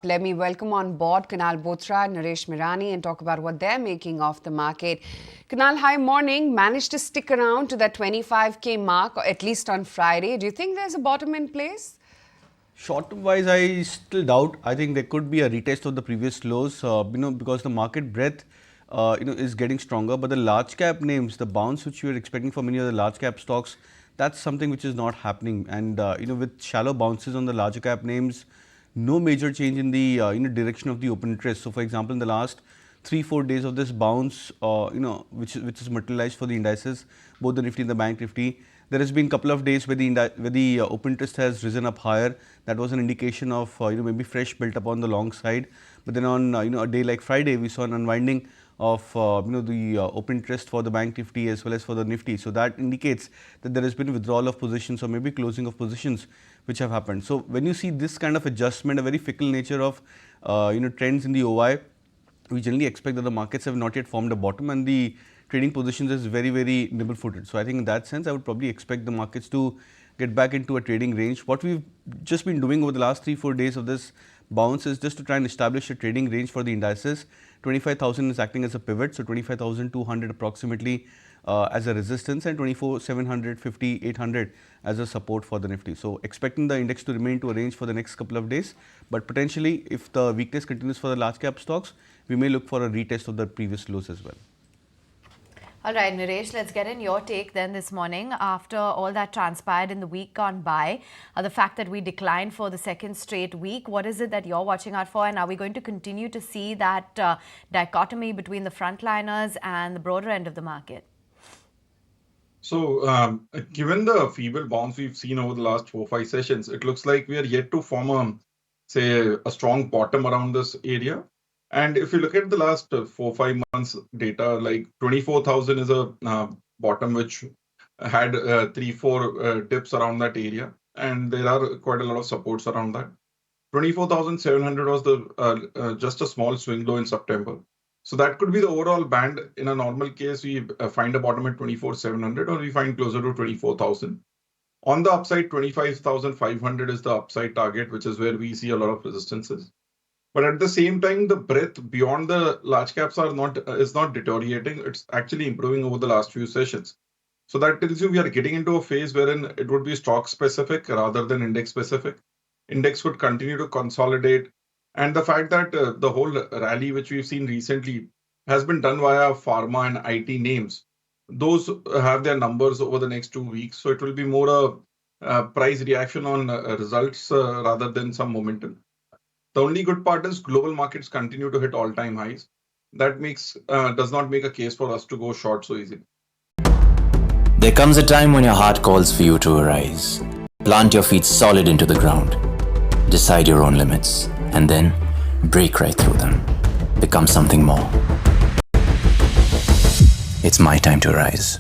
Let me welcome on board Kunal Bothra Nooresh Merani and talk about what they're making of the market. Kunal, hi, morning. Managed to stick around to that 25K mark, or at least on Friday. Do you think there's a bottom in place? Short-term wise, I still doubt. I think there could be a retest of the previous lows, because the market breadth, is getting stronger. But the large cap names, the bounce which we were expecting for many of the large cap stocks, that's something which is not happening. And with shallow bounces on the larger cap names, no major change in the direction of the open interest. So, for example, in the last 3-4 days of this bounce, which is materialized for the indices, both the Nifty and the Bank Nifty, there has been a couple of days where the open interest has risen up higher. That was an indication of maybe fresh built up on the long side. But then on a day like Friday, we saw an unwinding of the open interest for the Bank Nifty as well as for the Nifty. So that indicates that there has been withdrawal of positions or maybe closing of positions which have happened. So when you see this kind of adjustment, a very fickle nature of trends in the OI, we generally expect that the markets have not yet formed a bottom and the trading positions is very, very nimble footed. So I think in that sense, I would probably expect the markets to get back into a trading range. What we've just been doing over the last 3-4 days of this bounce is just to try and establish a trading range for the indices. 25,000 is acting as a pivot, so 25,200 approximately as a resistance and 24,750, 800 as a support for the Nifty. So expecting the index to remain to a range for the next couple of days, but potentially if the weakness continues for the large cap stocks, we may look for a retest of the previous lows as well. All right, Nooresh, let's get in your take then this morning. After all that transpired in the week gone by, the fact that we declined for the second straight week, what is it that you're watching out for? And are we going to continue to see that dichotomy between the frontliners and the broader end of the market? So, given the feeble bounce we've seen over the last 4-5 sessions, it looks like we are yet to form a strong bottom around this area. And if you look at the last 4-5 months data, like 24,000 is a bottom which had 3-4 dips around that area. And there are quite a lot of supports around that. 24,700 was the just a small swing low in September. So that could be the overall band. In a normal case, we find a bottom at 24,700 or we find closer to 24,000. On the upside, 25,500 is the upside target, which is where we see a lot of resistances. But at the same time, the breadth beyond the large caps is not deteriorating. It's actually improving over the last few sessions. So that tells you we are getting into a phase wherein it would be stock specific rather than index specific. Index would continue to consolidate. And the fact that the whole rally which we've seen recently has been done via pharma and IT names, those have their numbers over the next 2 weeks. So it will be more a price reaction on results rather than some momentum. The only good part is global markets continue to hit all-time highs. That does not make a case for us to go short so easily. There comes a time when your heart calls for you to arise. Plant your feet solid into the ground. Decide your own limits. And then break right through them. Become something more. It's my time to rise.